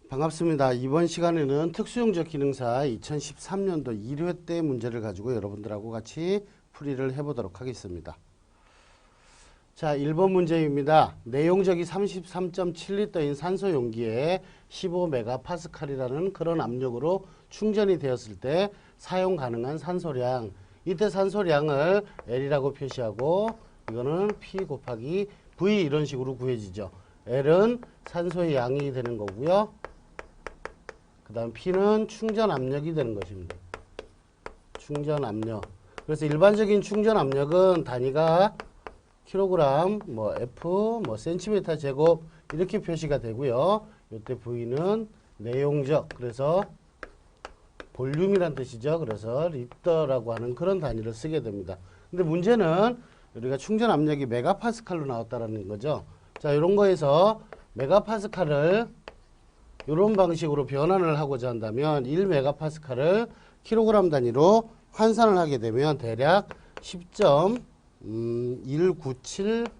반갑습니다. 이번 시간에는 특수용접 기능사 2013년도 1회 때 문제를 가지고 여러분들하고 같이 풀이를 해보도록 하겠습니다. 자, 1번 문제입니다. 내용적이 33.7리터인 산소 용기에 15메가파스칼이라는 그런 압력으로 충전이 되었을 때 사용 가능한 산소량. 이때 산소량을 L이라고 표시하고 이거는 P 곱하기 V 이런 식으로 구해지죠. L은 산소의 양이 되는 거고요. 그 다음 P는 충전 압력이 되는 것입니다. 충전 압력. 그래서 일반적인 충전 압력은 단위가 킬로그램, F, 센티미터 제곱 이렇게 표시가 되고요. 이때 V는 내용적, 그래서 볼륨이란 뜻이죠. 그래서 리터라고 하는 그런 단위를 쓰게 됩니다. 근데 문제는 우리가 충전 압력이 메가파스칼로 나왔다는 거죠. 자, 이런 거에서 메가파스칼을 이런 방식으로 변환을 하고자 한다면 1메가파스칼을 킬로그램 단위로 환산을 하게 되면 대략 10.197,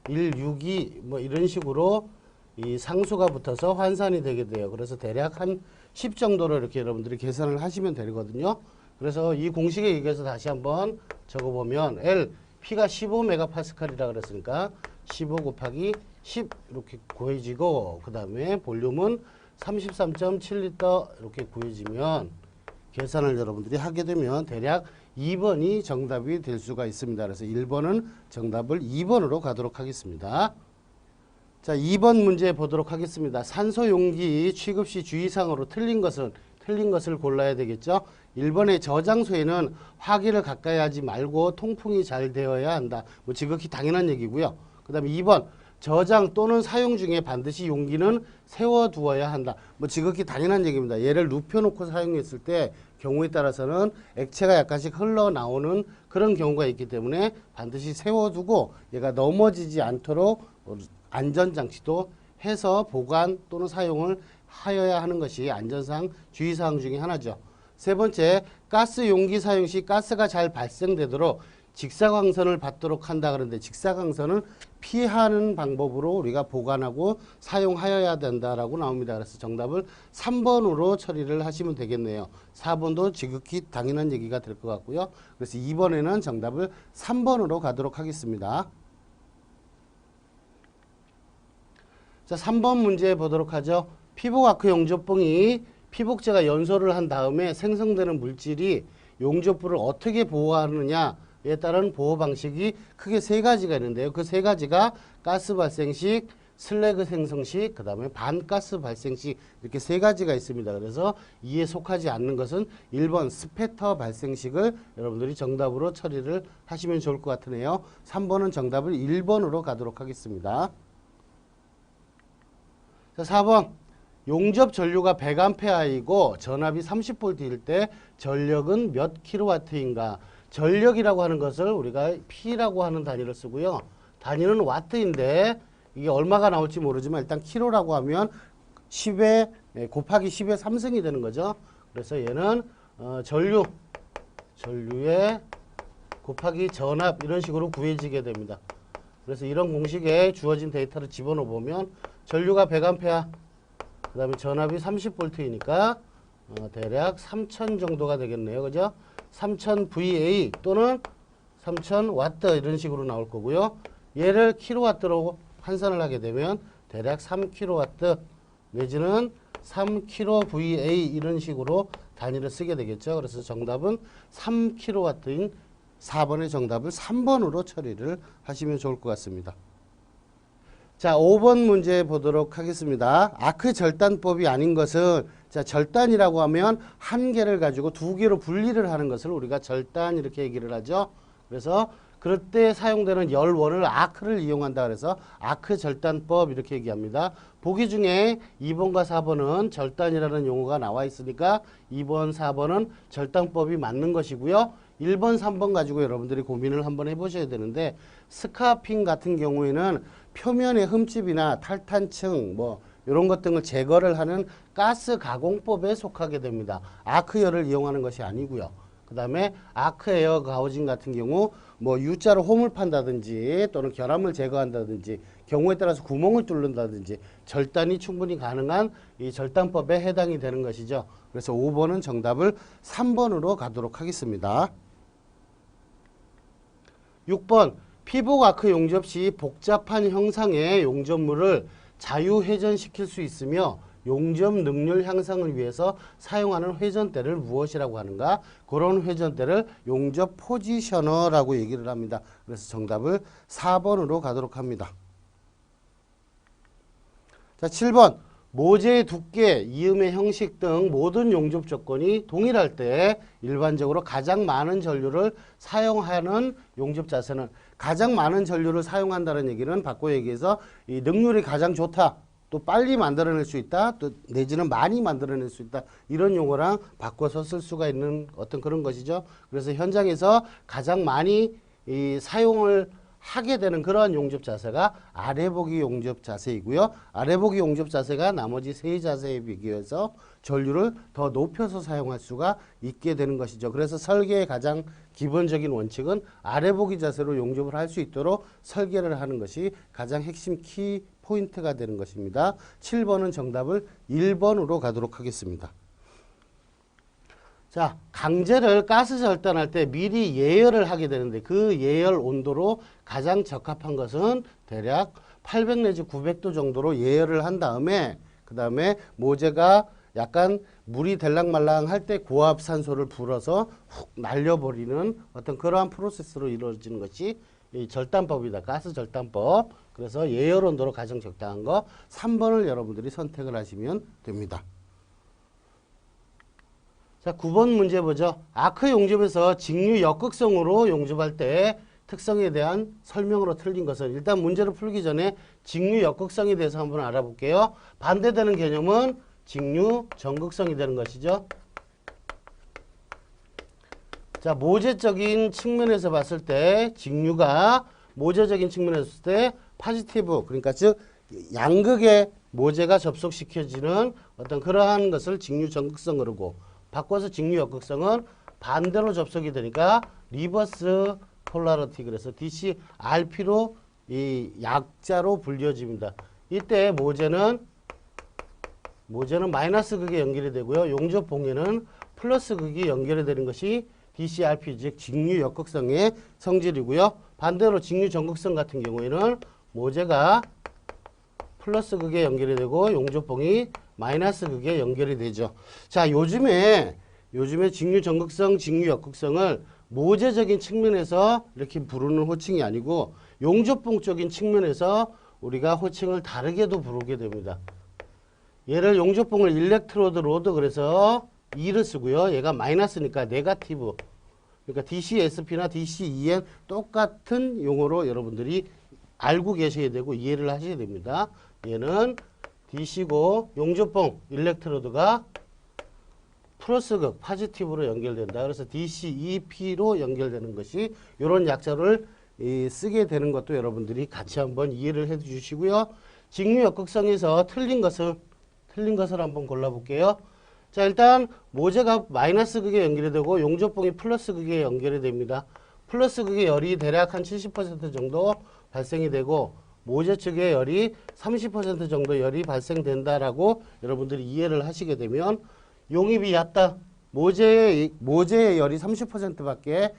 162 이런 식으로 이 상수가 붙어서 환산이 되게 돼요. 그래서 대략 한 10 정도로 이렇게 여러분들이 계산을 하시면 되거든요. 그래서 이 공식에 의해서 다시 한번 적어보면 L, P가 15메가파스칼이라 그랬으니까 15 곱하기 10 이렇게 구해지고 그 다음에 볼륨은 33.7리터 이렇게 구해지면 계산을 여러분들이 하게 되면 대략 2번이 정답이 될 수가 있습니다. 그래서 1번은 정답을 2번으로 가도록 하겠습니다. 자, 2번 문제 보도록 하겠습니다. 산소 용기 취급 시 주의사항으로 틀린 것을 골라야 되겠죠. 1번의 저장소에는 화기를 가까이 하지 말고 통풍이 잘 되어야 한다. 지극히 당연한 얘기고요. 그 다음에 2번 저장 또는 사용 중에 반드시 용기는 세워두어야 한다. 지극히 당연한 얘기입니다. 얘를 눕혀놓고 사용했을 때 경우에 따라서는 액체가 약간씩 흘러나오는 그런 경우가 있기 때문에 반드시 세워두고 얘가 넘어지지 않도록 안전장치도 해서 보관 또는 사용을 하여야 하는 것이 안전상 주의사항 중에 하나죠. 세 번째, 가스 용기 사용 시 가스가 잘 발생되도록 직사광선을 받도록 한다. 그런데 직사광선은 피하는 방법으로 우리가 보관하고 사용하여야 된다라고 나옵니다. 그래서 정답을 3번으로 처리를 하시면 되겠네요. 4번도 지극히 당연한 얘기가 될 것 같고요. 그래서 2번에는 정답을 3번으로 가도록 하겠습니다. 자, 3번 문제 보도록 하죠. 피복 아크 용접봉이 피복제가 연소를 한 다음에 생성되는 물질이 용접부를 어떻게 보호하느냐에 따른 보호 방식이 크게 세 가지가 있는데요. 그 세 가지가 가스 발생식, 슬래그 생성식, 그 다음에 반가스 발생식 이렇게 세 가지가 있습니다. 그래서 이에 속하지 않는 것은 1번 스패터 발생식을 여러분들이 정답으로 처리를 하시면 좋을 것 같으네요. 3번은 정답을 1번으로 가도록 하겠습니다. 자, 4번 용접 전류가 100A이고 전압이 30V일 때 전력은 몇 킬로와트인가. 전력이라고 하는 것을 우리가 P라고 하는 단위를 쓰고요. 단위는 와트인데 이게 얼마가 나올지 모르지만 일단 킬로라고 하면 10에 곱하기 10의 3승이 되는 거죠. 그래서 얘는 전류에 곱하기 전압 이런 식으로 구해지게 됩니다. 그래서 이런 공식에 주어진 데이터를 집어넣어 보면 전류가 100A, 그 다음에 전압이 30V이니까 대략 3000 정도가 되겠네요. 그죠? 3000VA 또는 3000W 이런 식으로 나올 거고요. 얘를 킬로와트로 환산을 하게 되면 대략 3kW 내지는 3kVA 이런 식으로 단위를 쓰게 되겠죠. 그래서 정답은 3kW인 4번의 정답을 3번으로 처리를 하시면 좋을 것 같습니다. 자, 5번 문제 보도록 하겠습니다. 아크 절단법이 아닌 것은, 자, 절단이라고 하면 한 개를 가지고 두 개로 분리를 하는 것을 우리가 절단 이렇게 얘기를 하죠. 그래서 그럴 때 사용되는 열원을 아크를 이용한다. 그래서 아크 절단법 이렇게 얘기합니다. 보기 중에 2번과 4번은 절단이라는 용어가 나와 있으니까 2번, 4번은 절단법이 맞는 것이고요. 1번, 3번 가지고 여러분들이 고민을 한번 해보셔야 되는데, 스카핑 같은 경우에는 표면의 흠집이나 탈탄층 이런 것 등을 제거를 하는 가스 가공법에 속하게 됩니다. 아크열을 이용하는 것이 아니고요. 그 그 다음에 아크 에어 가우징 같은 경우 뭐 U자로 홈을 판다든지 또는 결함을 제거한다든지 경우에 따라서 구멍을 뚫는다든지 절단이 충분히 가능한 이 절단법에 해당이 되는 것이죠. 그래서 5번은 정답을 3번으로 가도록 하겠습니다. 6번 피복 아크 용접 시 복잡한 형상의 용접물을 자유회전시킬 수 있으며 용접 능률 향상을 위해서 사용하는 회전대를 무엇이라고 하는가? 그런 회전대를 용접 포지셔너라고 얘기를 합니다. 그래서 정답을 4번으로 가도록 합니다. 자, 7번 모재의 두께, 이음의 형식 등 모든 용접 조건이 동일할 때 일반적으로 가장 많은 전류를 사용하는 용접 자세는, 가장 많은 전류를 사용한다는 얘기는 바꿔 얘기해서 이 능률이 가장 좋다, 또 빨리 만들어낼 수 있다, 또 내지는 많이 만들어낼 수 있다, 이런 용어랑 바꿔서 쓸 수가 있는 어떤 그런 것이죠. 그래서 현장에서 가장 많이 이 사용을 하게 되는 그러한 용접 자세가 아래보기 용접 자세이고요. 아래보기 용접 자세가 나머지 세 자세에 비교해서 전류를 더 높여서 사용할 수가 있게 되는 것이죠. 그래서 설계의 가장 기본적인 원칙은 아래보기 자세로 용접을 할 수 있도록 설계를 하는 것이 가장 핵심 키 포인트가 되는 것입니다. 7번은 정답을 1번으로 가도록 하겠습니다. 자, 강제를 가스 절단할 때 미리 예열을 하게 되는데 그 예열 온도로 가장 적합한 것은 대략 800 내지 900도 정도로 예열을 한 다음에 그 다음에 모재가 약간 물이 될랑말랑 할 때 고압산소를 불어서 훅 날려버리는 어떤 그러한 프로세스로 이루어지는 것이 이 절단법이다. 가스 절단법. 그래서 예열 온도로 가장 적당한 거 3번을 여러분들이 선택을 하시면 됩니다. 자, 9번 문제 보죠. 아크 용접에서 직류 역극성으로 용접할 때 특성에 대한 설명으로 틀린 것은, 일단 문제를 풀기 전에 직류 역극성에 대해서 한번 알아볼게요. 반대되는 개념은 직류 전극성이 되는 것이죠. 자, 모재적인 측면에서 봤을 때 직류가 모재적인 측면에서 봤을 때 파지티브, 그러니까 즉 양극의 모재가 접속시켜지는 어떤 그러한 것을 직류 전극성으로 고, 바꿔서 직류 역극성은 반대로 접속이 되니까 리버스 폴라리티, 그래서 DCRP로 이 약자로 불려집니다. 이때 모재는 마이너스 극에 연결이 되고요. 용접 봉에는 플러스 극이 연결이 되는 것이 DCRP, 즉 직류 역극성의 성질이고요. 반대로 직류 전극성 같은 경우에는 모재가 플러스 극에 연결이 되고 용접봉이 마이너스 극에 연결이 되죠. 자, 요즘에 직류 전극성, 직류 역극성을 모재적인 측면에서 이렇게 부르는 호칭이 아니고 용접봉적인 측면에서 우리가 호칭을 다르게도 부르게 됩니다. 얘를 용접봉을 일렉트로드 로드, 그래서 E를 쓰고요. 얘가 마이너스니까 네가티브. 그러니까 DCSP나 DCEN 똑같은 용어로 여러분들이 알고 계셔야 되고 이해를 하셔야 됩니다. 얘는 DC고 용접봉 일렉트로드가 플러스극 파지티브로 연결된다. 그래서 DCEP로 연결되는 것이 이런 약자를 쓰게 되는 것도 여러분들이 같이 한번 이해를 해 주시고요. 직류 역극성에서 틀린 것을 한번 골라볼게요. 자, 일단 모재가 마이너스 극에 연결이 되고 용접봉이 플러스 극에 연결이 됩니다. 플러스 극의 열이 대략 한 70% 정도 발생이 되고 모재 측의 열이 30% 정도 열이 발생된다라고 여러분들이 이해를 하시게 되면 용입이 얕다. 모재의 열이 30%밖에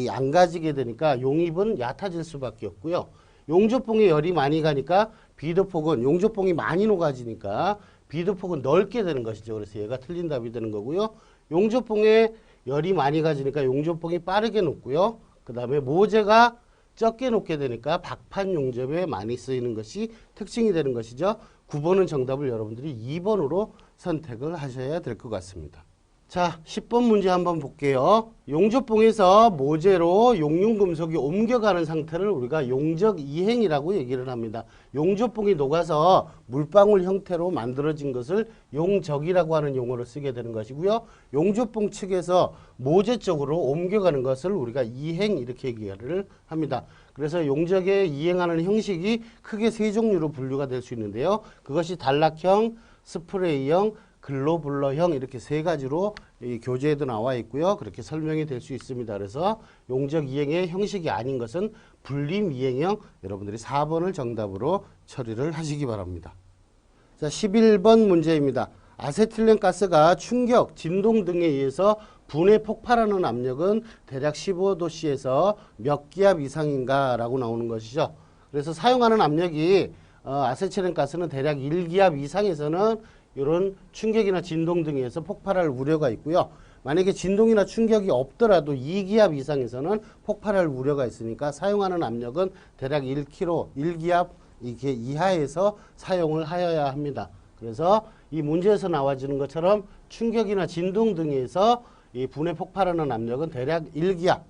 안 가지게 되니까 용입은 얕아질 수밖에 없고요. 용접봉에 열이 많이 가니까 비드폭은, 용접봉이 많이 녹아지니까 비드폭은 넓게 되는 것이죠. 그래서 얘가 틀린 답이 되는 거고요. 용접봉에 열이 많이 가지니까 용접봉이 빠르게 녹고요. 그 다음에 모재가 적게 녹게 되니까 박판 용접에 많이 쓰이는 것이 특징이 되는 것이죠. 9번은 정답을 여러분들이 2번으로 선택을 하셔야 될 것 같습니다. 자, 10번 문제 한번 볼게요. 용접봉에서 모재로 용융금속이 옮겨가는 상태를 우리가 용적 이행이라고 얘기를 합니다. 용접봉이 녹아서 물방울 형태로 만들어진 것을 용적이라고 하는 용어를 쓰게 되는 것이고요. 용접봉 측에서 모재 쪽으로 옮겨가는 것을 우리가 이행, 이렇게 얘기를 합니다. 그래서 용적에 이행하는 형식이 크게 세 종류로 분류가 될 수 있는데요. 그것이 단락형, 스프레이형, 글로불러형 이렇게 세 가지로 이 교재에도 나와 있고요. 그렇게 설명이 될 수 있습니다. 그래서 용적 이행의 형식이 아닌 것은 불림 이행형, 여러분들이 4번을 정답으로 처리를 하시기 바랍니다. 자, 11번 문제입니다. 아세틸렌 가스가 충격, 진동 등에 의해서 분해 폭발하는 압력은 대략 15도씨에서 몇 기압 이상인가 라고 나오는 것이죠. 그래서 사용하는 압력이 아세틸렌 가스는 대략 1기압 이상에서는 이런 충격이나 진동 등에 의해서 폭발할 우려가 있고요. 만약에 진동이나 충격이 없더라도 2기압 이상에서는 폭발할 우려가 있으니까 사용하는 압력은 대략 1기압 이게 이하에서 사용을 하여야 합니다. 그래서 이 문제에서 나와지는 것처럼 충격이나 진동 등에서 이 분해 폭발하는 압력은 대략 1기압.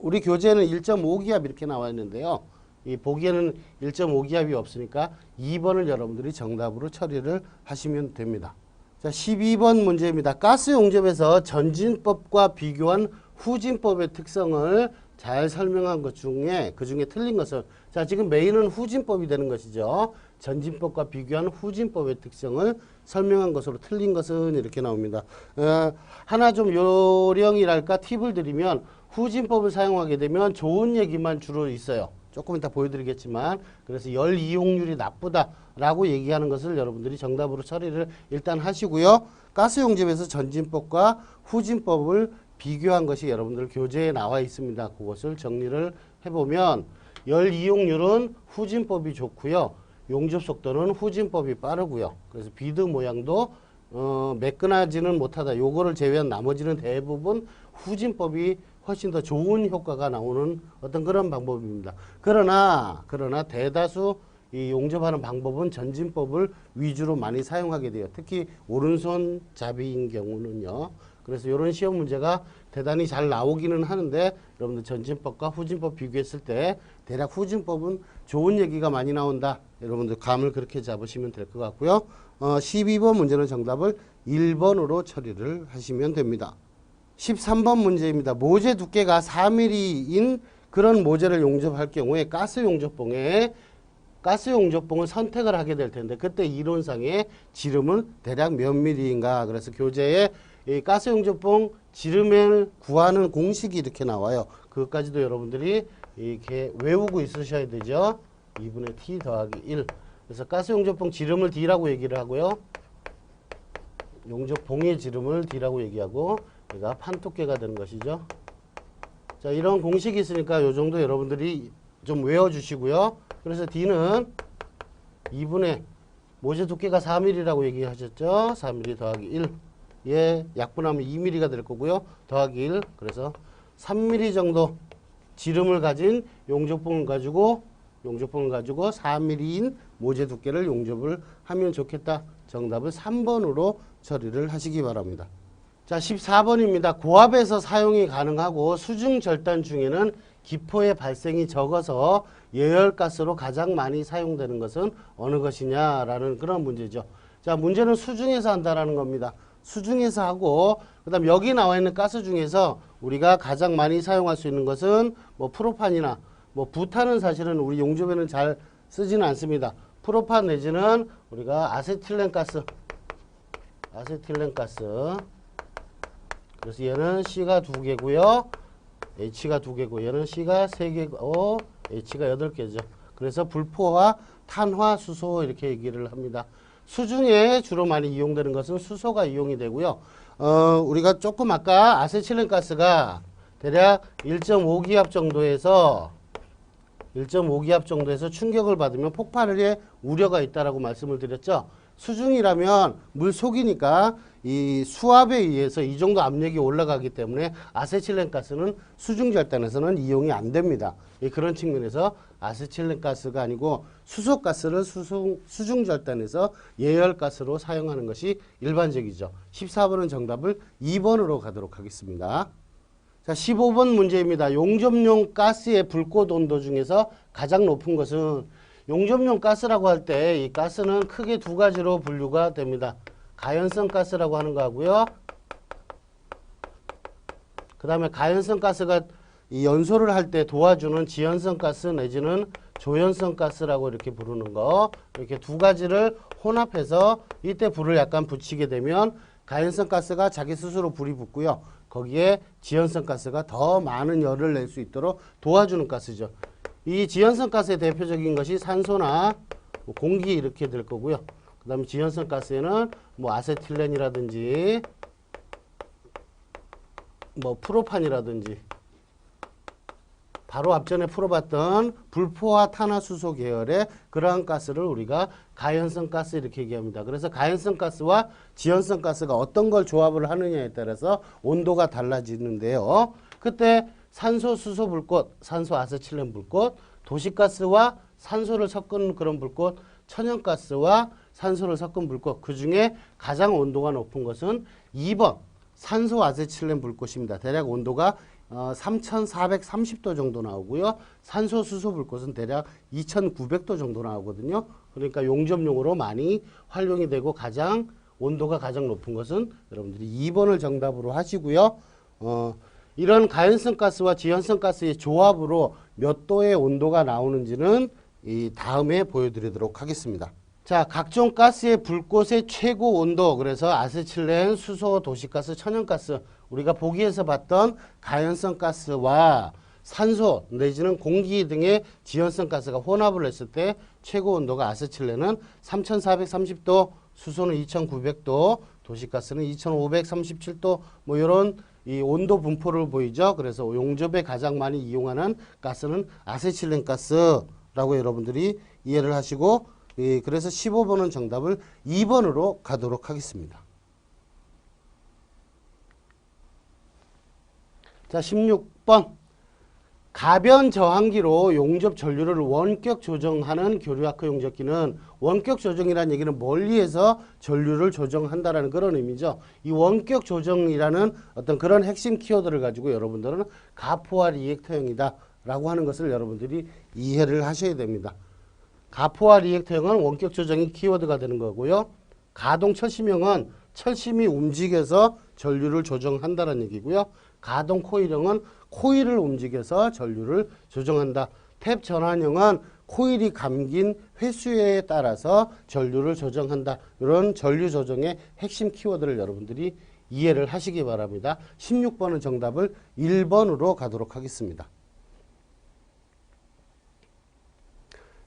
우리 교재는 1.5기압 이렇게 나와 있는데요. 이 보기에는 1.5기압이 없으니까 2번을 여러분들이 정답으로 처리를 하시면 됩니다. 자, 12번 문제입니다. 가스 용접에서 전진법과 비교한 후진법의 특성을 잘 설명한 것 중에 그 중에 틀린 것은, 자, 지금 메인은 후진법이 되는 것이죠. 전진법과 비교한 후진법의 특성을 설명한 것으로 틀린 것은 이렇게 나옵니다. 하나 좀 요령이랄까 팁을 드리면, 후진법을 사용하게 되면 좋은 얘기만 주로 있어요. 조금 이따 보여드리겠지만, 그래서 열 이용률이 나쁘다라고 얘기하는 것을 여러분들이 정답으로 처리를 일단 하시고요. 가스 용접에서 전진법과 후진법을 비교한 것이 여러분들 교재에 나와 있습니다. 그것을 정리를 해보면, 열 이용률은 후진법이 좋고요. 용접 속도는 후진법이 빠르고요. 그래서 비드 모양도 매끈하지는 못하다. 요거를 제외한 나머지는 대부분 후진법이 훨씬 더 좋은 효과가 나오는 어떤 그런 방법입니다. 그러나 대다수 이 용접하는 방법은 전진법을 위주로 많이 사용하게 돼요. 특히 오른손 잡이인 경우는요. 그래서 이런 시험 문제가 대단히 잘 나오기는 하는데, 여러분들 전진법과 후진법 비교했을 때 대략 후진법은 좋은 얘기가 많이 나온다. 여러분들 감을 그렇게 잡으시면 될 것 같고요. 12번 문제는 정답을 1번으로 처리를 하시면 됩니다. 13번 문제입니다. 모재 두께가 4mm인 그런 모재를 용접할 경우에 가스 용접봉을 선택을 하게 될 텐데, 그때 이론상의 지름은 대략 몇 mm인가. 그래서 교재에 이 가스 용접봉 지름을 구하는 공식이 이렇게 나와요. 그것까지도 여러분들이 이렇게 외우고 있으셔야 되죠. 2분의 t 더하기 1. 그래서 가스 용접봉 지름을 d라고 얘기를 하고요. 용접봉의 지름을 d라고 얘기하고, 얘가 판두께가 되는 것이죠. 자, 이런 공식이 있으니까 요 정도 여러분들이 좀 외워주시고요. 그래서 d는 2분의 모재 두께가 4mm라고 얘기하셨죠. 4mm 더하기 1. 예, 약분하면 2mm가 될 거고요. 더하기 1. 그래서 3mm 정도 지름을 가진 용접봉을 가지고 4mm인 모재 두께를 용접을 하면 좋겠다. 정답을 3번으로 처리를 하시기 바랍니다. 자, 14번입니다. 고압에서 사용이 가능하고 수중 절단 중에는 기포의 발생이 적어서 예열가스로 가장 많이 사용되는 것은 어느 것이냐라는 그런 문제죠. 자, 문제는 수중에서 한다라는 겁니다. 수중에서 하고, 그 다음 여기 나와 있는 가스 중에서 우리가 가장 많이 사용할 수 있는 것은 뭐 프로판이나 뭐 부탄은 사실은 우리 용접에는 잘 쓰지는 않습니다. 프로판 내지는 우리가 아세틸렌 가스. 그래서 얘는 C가 2개고요. H가 2개고, 얘는 C가 3개고, H가 8개죠. 그래서 불포화, 탄화, 수소 이렇게 얘기를 합니다. 수중에 주로 많이 이용되는 것은 수소가 이용이 되고요. 우리가 조금 아까 아세틸렌 가스가 대략 1.5기압 정도에서 충격을 받으면 폭발의 우려가 있다라고 말씀을 드렸죠. 수중이라면 물 속이니까 이 수압에 의해서 이 정도 압력이 올라가기 때문에 아세틸렌 가스는 수중 절단에서는 이용이 안 됩니다. 그런 측면에서 아세틸렌 가스가 아니고 수소 가스를 수중 절단에서 예열 가스로 사용하는 것이 일반적이죠. 14번은 정답을 2번으로 가도록 하겠습니다. 자, 15번 문제입니다. 용접용 가스의 불꽃 온도 중에서 가장 높은 것은, 용접용 가스라고 할 때 이 가스는 크게 두 가지로 분류가 됩니다. 가연성 가스라고 하는 거 하고요. 그 다음에 가연성 가스가 이 연소를 할 때 도와주는 지연성 가스 내지는 조연성 가스라고 이렇게 부르는 거, 이렇게 두 가지를 혼합해서 이때 불을 약간 붙이게 되면 가연성 가스가 자기 스스로 불이 붙고요. 거기에 지연성 가스가 더 많은 열을 낼 수 있도록 도와주는 가스죠. 이 지연성 가스의 대표적인 것이 산소나 공기 이렇게 될 거고요. 그 다음에 지연성 가스에는 뭐 아세틸렌이라든지 뭐 프로판이라든지 바로 앞전에 풀어봤던 불포화 탄화수소 계열의 그러한 가스를 우리가 가연성 가스 이렇게 얘기합니다. 그래서 가연성 가스와 지연성 가스가 어떤 걸 조합을 하느냐에 따라서 온도가 달라지는데요. 그때 산소 수소 불꽃, 산소 아세틸렌 불꽃, 도시가스와 산소를 섞은 그런 불꽃, 천연가스와 산소를 섞은 불꽃, 그 중에 가장 온도가 높은 것은 2번 산소 아세틸렌 불꽃입니다. 대략 온도가 3430도 정도 나오고요. 산소 수소 불꽃은 대략 2900도 정도 나오거든요. 그러니까 용접용으로 많이 활용이 되고 가장 온도가 가장 높은 것은 여러분들이 2번을 정답으로 하시고요. 이런 가연성 가스와 지연성 가스의 조합으로 몇 도의 온도가 나오는지는 이 다음에 보여드리도록 하겠습니다. 자, 각종 가스의 불꽃의 최고 온도, 그래서 아세틸렌, 수소, 도시가스, 천연가스, 우리가 보기에서 봤던 가연성 가스와 산소 내지는 공기 등의 지연성 가스가 혼합을 했을 때 최고 온도가 아세틸렌은 3430도, 수소는 2900도, 도시가스는 2537도, 뭐 이런 이 온도 분포를 보이죠. 그래서 용접에 가장 많이 이용하는 가스는 아세틸렌 가스라고 여러분들이 이해를 하시고, 그래서 15번은 정답을 2번으로 가도록 하겠습니다. 자, 16번. 가변 저항기로 용접 전류를 원격 조정하는 교류아크 용접기는, 원격 조정이라는 얘기는 멀리에서 전류를 조정한다라는 그런 의미죠. 이 원격 조정이라는 어떤 그런 핵심 키워드를 가지고 여러분들은 가포화 리액터형이다 라고 하는 것을 여러분들이 이해를 하셔야 됩니다. 가포화 리액터형은 원격 조정이 키워드가 되는 거고요. 가동 철심형은 철심이 움직여서 전류를 조정한다는 얘기고요. 가동 코일형은 코일을 움직여서 전류를 조정한다. 탭 전환형은 코일이 감긴 회수에 따라서 전류를 조정한다. 이런 전류 조정의 핵심 키워드를 여러분들이 이해를 하시기 바랍니다. 16번은 정답을 1번으로 가도록 하겠습니다.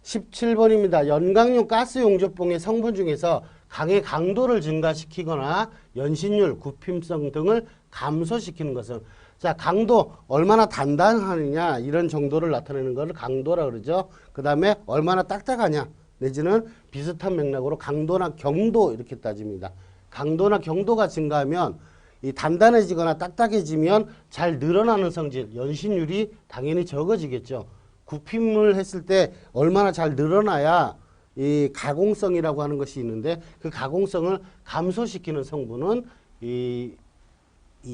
17번입니다. 연강용 가스 용접봉의 성분 중에서 강의 강도를 증가시키거나 연신율, 굽힘성 등을 감소시키는 것은, 자, 강도 얼마나 단단하느냐 이런 정도를 나타내는 것을 강도라 그러죠. 그 다음에 얼마나 딱딱하냐 내지는 비슷한 맥락으로 강도나 경도 이렇게 따집니다. 강도나 경도가 증가하면 이 단단해지거나 딱딱해지면 잘 늘어나는 성질, 연신율이 당연히 적어지겠죠. 굽힘을 했을 때 얼마나 잘 늘어나야 이 가공성이라고 하는 것이 있는데, 그 가공성을 감소시키는 성분은 이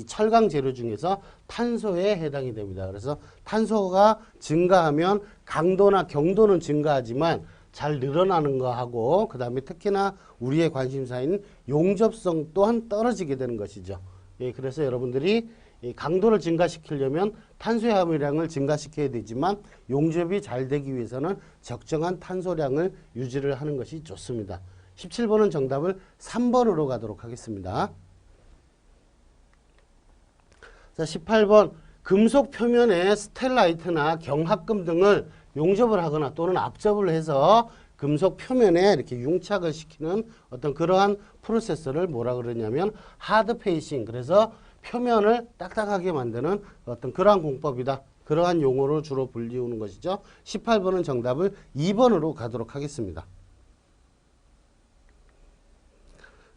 철강 재료 중에서 탄소에 해당이 됩니다. 그래서 탄소가 증가하면 강도나 경도는 증가하지만 잘 늘어나는 거하고, 그 다음에 특히나 우리의 관심사인 용접성 또한 떨어지게 되는 것이죠. 예, 그래서 여러분들이 이 강도를 증가시키려면 탄소의 함유량을 증가시켜야 되지만 용접이 잘 되기 위해서는 적정한 탄소량을 유지를 하는 것이 좋습니다. 17번은 정답을 3번으로 가도록 하겠습니다. 자, 18번. 금속 표면에 스텔라이트나 경합금 등을 용접을 하거나 또는 압접을 해서 금속 표면에 이렇게 융착을 시키는 어떤 그러한 프로세스를 뭐라 그러냐면 하드 페이싱, 그래서 표면을 딱딱하게 만드는 어떤 그러한 공법이다. 그러한 용어로 주로 불리우는 것이죠. 18번은 정답을 2번으로 가도록 하겠습니다.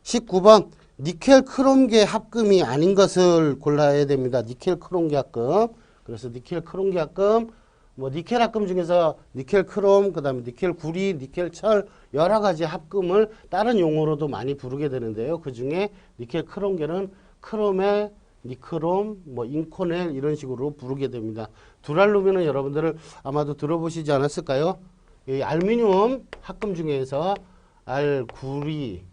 19번. 니켈 크롬계 합금이 아닌 것을 골라야 됩니다. 니켈 크롬계 합금. 그래서 니켈 크롬계 합금, 뭐 니켈 합금 중에서 니켈 크롬, 그 다음에 니켈 구리, 니켈 철 여러 가지 합금을 다른 용어로도 많이 부르게 되는데요. 그 중에 니켈 크롬계는 크로멜, 니크롬, 뭐 인코넬 이런 식으로 부르게 됩니다. 두랄루민은 여러분들을 아마도 들어보시지 않았을까요? 이 알루미늄 합금 중에서 알, 구리,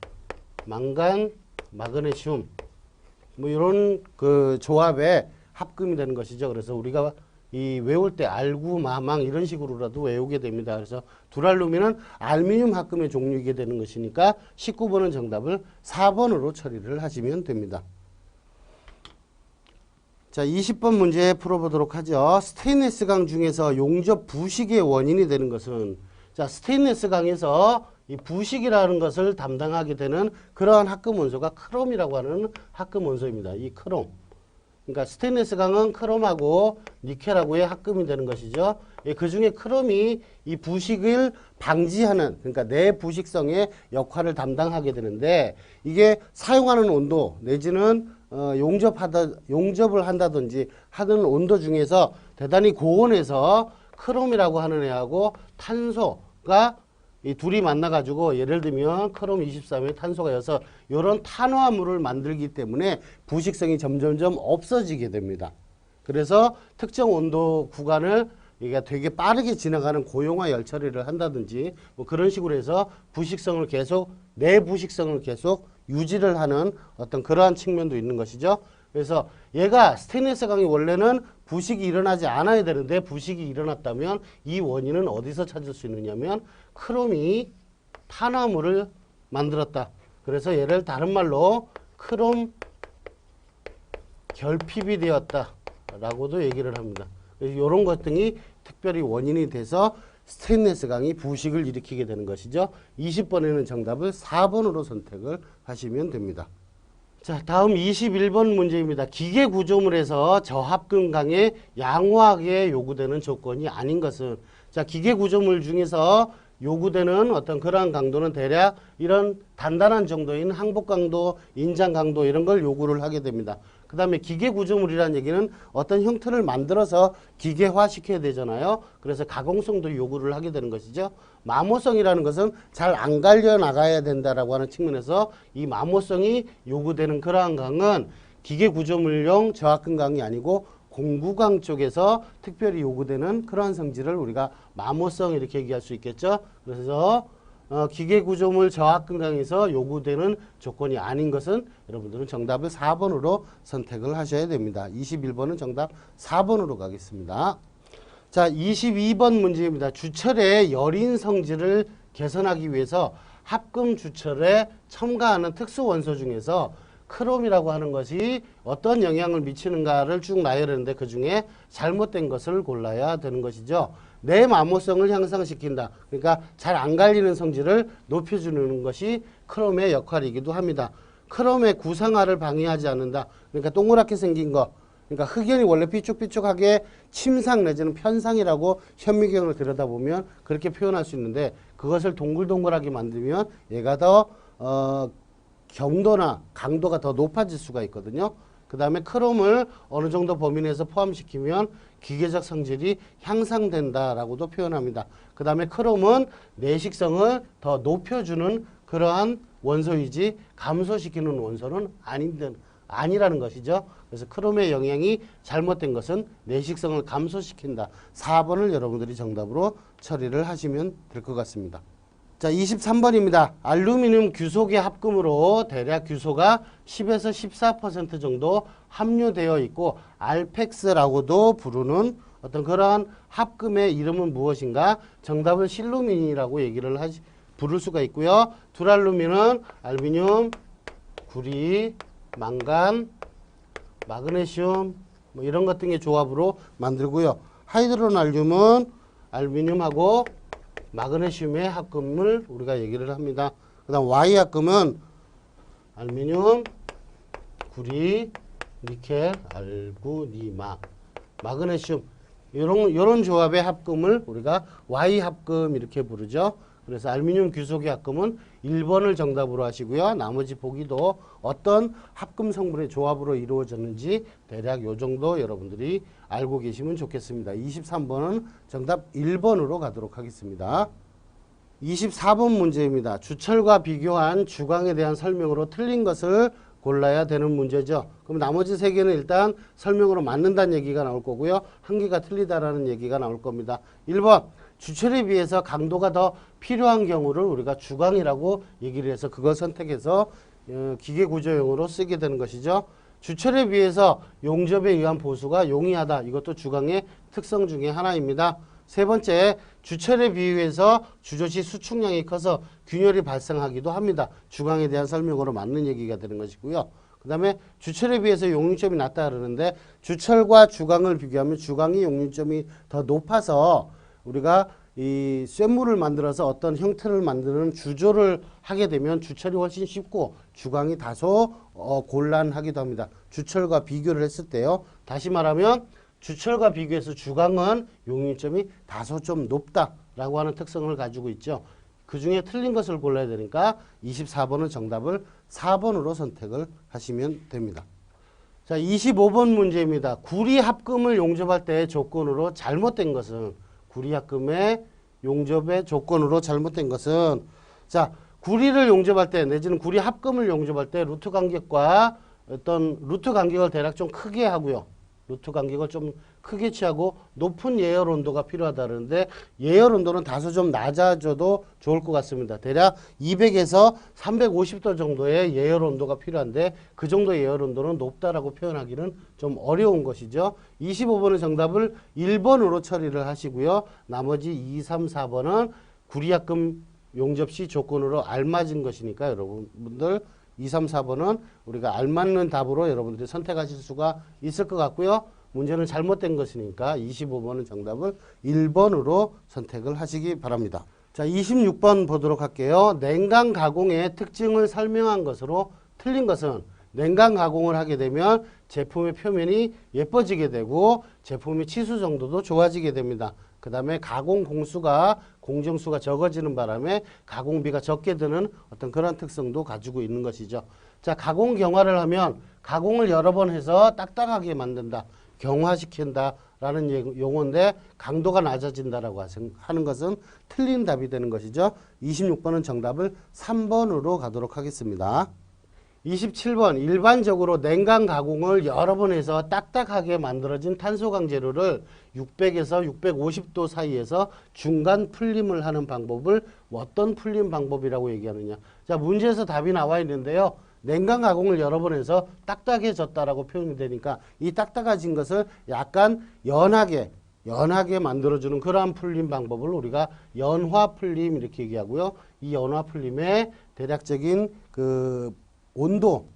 망간, 마그네슘 뭐 이런 그 조합의 합금이 되는 것이죠. 그래서 우리가 이 외울 때 알구, 마망 이런 식으로라도 외우게 됩니다. 그래서 두랄루민은 알미늄 합금의 종류이게 되는 것이니까 19번은 정답을 4번으로 처리를 하시면 됩니다. 자, 20번 문제 풀어보도록 하죠. 스테인리스 강 중에서 용접 부식의 원인이 되는 것은, 자, 스테인리스 강에서 이 부식이라는 것을 담당하게 되는 그러한 합금 원소가 크롬이라고 하는 합금 원소입니다. 이 크롬. 그러니까 스테인리스 강은 크롬하고 니켈하고의 합금이 되는 것이죠. 그 중에 크롬이 이 부식을 방지하는, 그러니까 내부식성의 역할을 담당하게 되는데, 이게 사용하는 온도 내지는 용접을 한다든지 하는 온도 중에서 대단히 고온에서 크롬이라고 하는 애하고 탄소가 이 둘이 만나가지고 예를 들면 크롬 23에 탄소가 여서 이런 탄화물을 만들기 때문에 부식성이 점점점 없어지게 됩니다. 그래서 특정 온도 구간을 이게 되게 빠르게 지나가는 고용화 열 처리를 한다든지 뭐 그런 식으로 해서 부식성을 계속 내부식성을 계속 유지를 하는 어떤 그러한 측면도 있는 것이죠. 그래서 얘가 스테인리스 강이 원래는 부식이 일어나지 않아야 되는데 부식이 일어났다면 이 원인은 어디서 찾을 수 있느냐면 크롬이 탄화물을 만들었다. 그래서 얘를 다른 말로 크롬 결핍이 되었다 라고도 얘기를 합니다. 이런 것 등이 특별히 원인이 돼서 스테인리스 강이 부식을 일으키게 되는 것이죠. 20번에는 정답을 4번으로 선택을 하시면 됩니다. 자, 다음 21번 문제입니다. 기계 구조물에서 저합금 강의 양호하게 요구되는 조건이 아닌 것은, 자, 기계 구조물 중에서 요구되는 어떤 그러한 강도는 대략 이런 단단한 정도인 항복 강도, 인장 강도 이런 걸 요구를 하게 됩니다. 그 다음에 기계 구조물이라는 얘기는 어떤 형태를 만들어서 기계화 시켜야 되잖아요. 그래서 가공성도 요구를 하게 되는 것이죠. 마모성이라는 것은 잘 안 갈려 나가야 된다라고 하는 측면에서 이 마모성이 요구되는 그러한 강은 기계 구조물용 저합금 강이 아니고 공구강 쪽에서 특별히 요구되는 그러한 성질을 우리가 마모성 이렇게 얘기할 수 있겠죠. 그래서 기계 구조물 저합금 강에서 요구되는 조건이 아닌 것은 여러분들은 정답을 4번으로 선택을 하셔야 됩니다. 21번은 정답 4번으로 가겠습니다. 자, 22번 문제입니다. 주철의 열인 성질을 개선하기 위해서 합금 주철에 첨가하는 특수 원소 중에서 크롬이라고 하는 것이 어떤 영향을 미치는가를 쭉 나열했는데 그 중에 잘못된 것을 골라야 되는 것이죠. 내마모성을 향상시킨다. 그러니까 잘 안 갈리는 성질을 높여주는 것이 크롬의 역할이기도 합니다. 크롬의 구상화를 방해하지 않는다. 그러니까 동그랗게 생긴 거. 그러니까 흑연이 원래 삐쭉삐쭉하게 침상 내지는 편상이라고 현미경을 들여다보면 그렇게 표현할 수 있는데 그것을 동글동글하게 만들면 얘가 더 경도나 강도가 더 높아질 수가 있거든요. 그 다음에 크롬을 어느 정도 범위 내에서 포함시키면 기계적 성질이 향상된다라고도 표현합니다. 그 다음에 크롬은 내식성을 더 높여주는 그러한 원소이지 감소시키는 원소는 아니라는 것이죠. 그래서 크롬의 영향이 잘못된 것은 내식성을 감소시킨다. 4번을 여러분들이 정답으로 처리를 하시면 될 것 같습니다. 자, 23번입니다. 알루미늄 규소계 합금으로 대략 규소가 10에서 14% 정도 함유되어 있고 알펙스라고도 부르는 어떤 그러한 합금의 이름은 무엇인가? 정답은 실루민이라고 얘기를 부를 수가 있고요. 두랄루민은 알루미늄, 구리, 망간, 마그네슘 뭐 이런 것 등의 조합으로 만들고요. 하이드로날륨은 알루미늄하고 마그네슘의 합금을 우리가 얘기를 합니다. 그 다음 Y 합금은 알루미늄, 구리, 니켈, 알구, 니마, 마그네슘 이런 조합의 합금을 우리가 Y 합금 이렇게 부르죠. 그래서 알루미늄 규소계 합금은 1번을 정답으로 하시고요. 나머지 보기도 어떤 합금 성분의 조합으로 이루어졌는지 대략 요 정도 여러분들이 알고 계시면 좋겠습니다. 23번은 정답 1번으로 가도록 하겠습니다. 24번 문제입니다. 주철과 비교한 주광에 대한 설명으로 틀린 것을 골라야 되는 문제죠. 그럼 나머지 세 개는 일단 설명으로 맞는다는 얘기가 나올 거고요. 한 개가 틀리다라는 얘기가 나올 겁니다. 1번 주철에 비해서 강도가 더 필요한 경우를 우리가 주광이라고 얘기를 해서 그걸 선택해서 기계구조용으로 쓰게 되는 것이죠. 주철에 비해서 용접에 의한 보수가 용이하다. 이것도 주광의 특성 중에 하나입니다. 세 번째, 주철에 비유해서 주조시 수축량이 커서 균열이 발생하기도 합니다. 주광에 대한 설명으로 맞는 얘기가 되는 것이고요. 그 다음에 주철에 비해서 용융점이 낮다 그러는데 주철과 주광을 비교하면 주광이 용융점이 더 높아서 우리가 이 쇳물을 만들어서 어떤 형태를 만드는 주조를 하게 되면 주철이 훨씬 쉽고 주광이 다소 곤란하기도 합니다. 주철과 비교를 했을 때요. 다시 말하면 주철과 비교해서 주광은 용융점이 다소 좀 높다라고 하는 특성을 가지고 있죠. 그 중에 틀린 것을 골라야 되니까 24번은 정답을 4번으로 선택을 하시면 됩니다. 자, 25번 문제입니다. 구리합금을 용접할 때의 조건으로 잘못된 것은, 구리합금의 용접의 조건으로 잘못된 것은, 자, 구리를 용접할 때 내지는 구리합금을 용접할 때 루트 간격과 어떤 루트 간격을 대략 좀 크게 하고요. 루트 간격을 좀 크게 취하고 높은 예열 온도가 필요하다는데 예열 온도는 다소 좀 낮아져도 좋을 것 같습니다. 대략 200에서 350도 정도의 예열 온도가 필요한데 그 정도의 예열 온도는 높다라고 표현하기는 좀 어려운 것이죠. 25번의 정답을 1번으로 처리를 하시고요. 나머지 2, 3, 4번은 구리합금 용접 시 조건으로 알맞은 것이니까 여러분들 2, 3, 4번은 우리가 알맞는 답으로 여러분들이 선택하실 수가 있을 것 같고요. 문제는 잘못된 것이니까 25번은 정답을 1번으로 선택을 하시기 바랍니다. 자, 26번 보도록 할게요. 냉각 가공의 특징을 설명한 것으로 틀린 것은, 냉각 가공을 하게 되면 제품의 표면이 예뻐지게 되고 제품의 치수 정도도 좋아지게 됩니다. 그 다음에 가공 공수가 공정수가 적어지는 바람에 가공비가 적게 드는 어떤 그런 특성도 가지고 있는 것이죠. 자, 가공 경화를 하면 가공을 여러 번 해서 딱딱하게 만든다, 경화시킨다 라는 용어인데 강도가 낮아진다라고 하는 것은 틀린 답이 되는 것이죠. 26번은 정답을 3번으로 가도록 하겠습니다. 27번, 일반적으로 냉각 가공을 여러 번 해서 딱딱하게 만들어진 탄소강 재료를 600에서 650도 사이에서 중간 풀림을 하는 방법을 어떤 풀림 방법이라고 얘기하느냐. 자, 문제에서 답이 나와 있는데요. 냉각 가공을 여러 번 해서 딱딱해졌다라고 표현이 되니까 이 딱딱해진 것을 약간 연하게 만들어주는 그러한 풀림 방법을 우리가 연화 풀림 이렇게 얘기하고요. 이 연화 풀림의 대략적인 그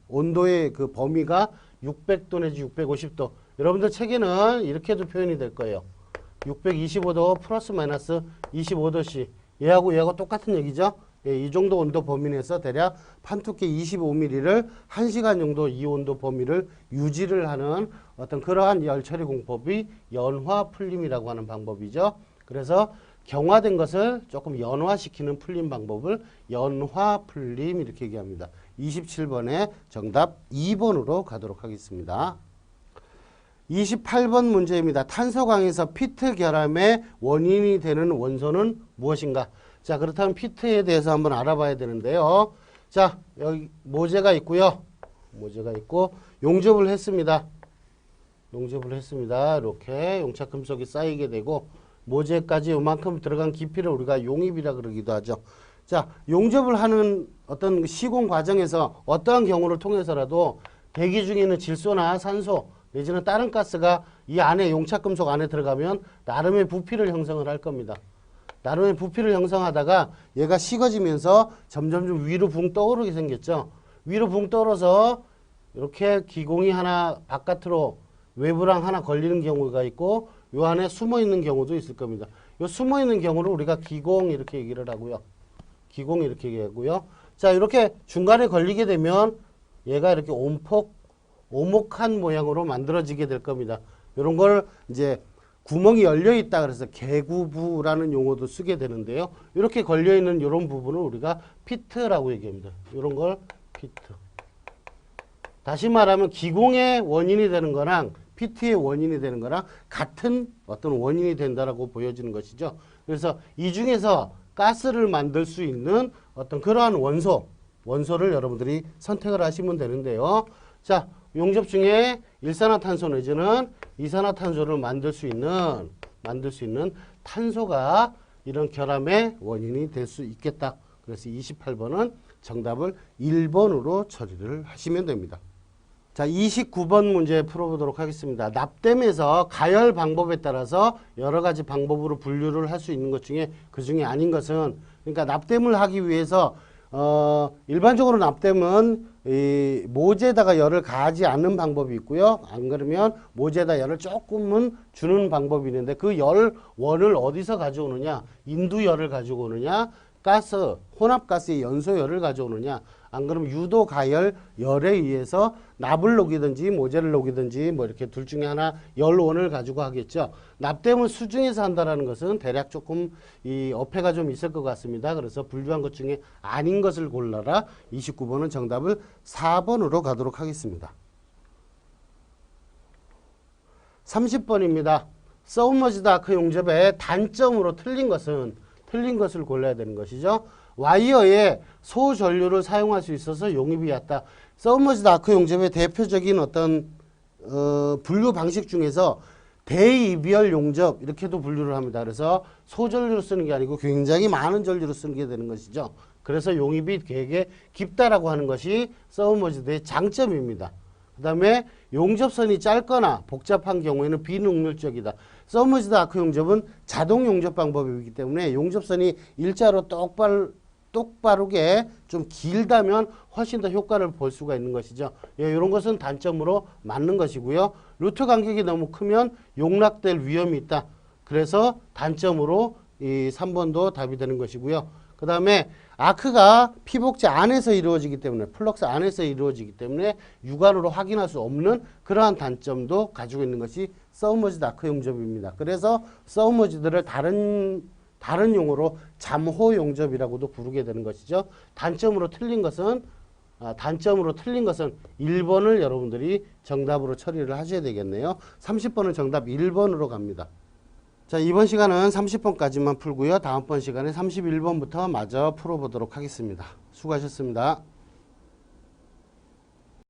온도의 그 범위가 600도 내지 650도. 여러분들 책에는 이렇게도 표현이 될 거예요. 625도 플러스 마이너스 25도씨. 얘하고 똑같은 얘기죠. 예, 이 정도 온도 범위 내에서 대략 판두께 25mm를 1시간 정도 이 온도 범위를 유지를 하는 어떤 그러한 열 처리 공법이 연화 풀림이라고 하는 방법이죠. 그래서 경화된 것을 조금 연화시키는 풀림 방법을 연화 풀림 이렇게 얘기합니다. 27번의 정답 2번으로 가도록 하겠습니다. 28번 문제입니다. 탄소광에서 피트 결함의 원인이 되는 원소는 무엇인가? 자, 그렇다면 피트에 대해서 한번 알아봐야 되는데요. 자, 여기 모재가 있고요. 모재가 있고 용접을 했습니다. 이렇게 용착금속이 쌓이게 되고 모재까지 요만큼 들어간 깊이를 우리가 용입이라 그러기도 하죠. 자, 용접을 하는 어떤 시공 과정에서 어떠한 경우를 통해서라도 대기 중에 있는 질소나 산소 내지는 다른 가스가 이 안에 용착금속 안에 들어가면 나름의 부피를 형성을 할 겁니다. 나름의 부피를 형성하다가 얘가 식어지면서 점점 위로 붕 떠오르게 생겼죠. 위로 붕 떠오르서 이렇게 기공이 하나 바깥으로 외부랑 하나 걸리는 경우가 있고 요 안에 숨어 있는 경우도 있을 겁니다. 요 숨어 있는 경우를 우리가 기공 이렇게 얘기를 하고요. 기공 이렇게 얘기하고요. 자, 이렇게 중간에 걸리게 되면 얘가 이렇게 오목한 모양으로 만들어지게 될 겁니다. 이런 걸 이제 구멍이 열려 있다 그래서 개구부라는 용어도 쓰게 되는데요. 이렇게 걸려 있는 이런 부분을 우리가 피트라고 얘기합니다. 이런 걸 피트. 다시 말하면 기공의 원인이 되는 거랑 피트의 원인이 되는 거랑 같은 어떤 원인이 된다라고 보여지는 것이죠. 그래서 이 중에서 가스를 만들 수 있는 어떤 그러한 원소를 여러분들이 선택을 하시면 되는데요. 자, 용접 중에 일산화탄소 내지는 이산화탄소를 만들 수 있는 탄소가 이런 결함의 원인이 될 수 있겠다. 그래서 28번은 정답을 1번으로 처리를 하시면 됩니다. 자, 자, 29번 문제 풀어보도록 하겠습니다. 납땜에서 가열 방법에 따라서 여러 가지 방법으로 분류를 할 수 있는 것 중에 그 중에 아닌 것은, 그러니까 납땜을 하기 위해서 일반적으로 납땜은 이 모재에다가 열을 가하지 않는 방법이 있고요. 안 그러면 모재에다 열을 조금은 주는 방법이 있는데, 그 열원을 어디서 가져오느냐? 인두열을 가지고 오느냐? 가스, 혼합가스의 연소열을 가져오느냐? 안 그러면 유도 가열 열에 의해서 납을 녹이든지 모재를 녹이든지 뭐 이렇게 둘 중에 하나 열원을 가지고 하겠죠. 납땜은 수중에서 한다라는 것은 대략 조금 이 어폐가 좀 있을 것 같습니다. 그래서 분류한 것 중에 아닌 것을 골라라. 29번은 정답을 4번으로 가도록 하겠습니다. 30번입니다. 서브머지드 아크 용접의 단점으로 틀린 것을 골라야 되는 것이죠. 와이어에 소전류를 사용할 수 있어서 용입이 얕다. 서브머지드 아크 용접의 대표적인 어떤 분류 방식 중에서 대이별 용접 이렇게도 분류를 합니다. 그래서 소전류로 쓰는 게 아니고 굉장히 많은 전류로 쓰는 게 되는 것이죠. 그래서 용입이 되게 깊다라고 하는 것이 서브머지드의 장점입니다. 그 다음에 용접선이 짧거나 복잡한 경우에는 비능률적이다. 서브머지드 아크 용접은 자동 용접 방법이기 때문에 용접선이 일자로 똑바르게 좀 길다면 훨씬 더 효과를 볼 수가 있는 것이죠. 예, 이런 것은 단점으로 맞는 것이고요. 루트 간격이 너무 크면 용락될 위험이 있다. 그래서 단점으로 이 3번도 답이 되는 것이고요. 그 다음에 아크가 피복제 안에서 이루어지기 때문에, 플럭스 안에서 이루어지기 때문에 육안으로 확인할 수 없는 그러한 단점도 가지고 있는 것이 서브머지드 아크 용접입니다. 그래서 서브머지드를 다른 용어로 잠호 용접이라고도 부르게 되는 것이죠. 단점으로 틀린 것은 1번을 여러분들이 정답으로 처리를 하셔야 되겠네요. 30번은 정답 1번으로 갑니다. 자, 이번 시간은 30번까지만 풀고요. 다음번 시간에 31번부터 마저 풀어보도록 하겠습니다. 수고하셨습니다.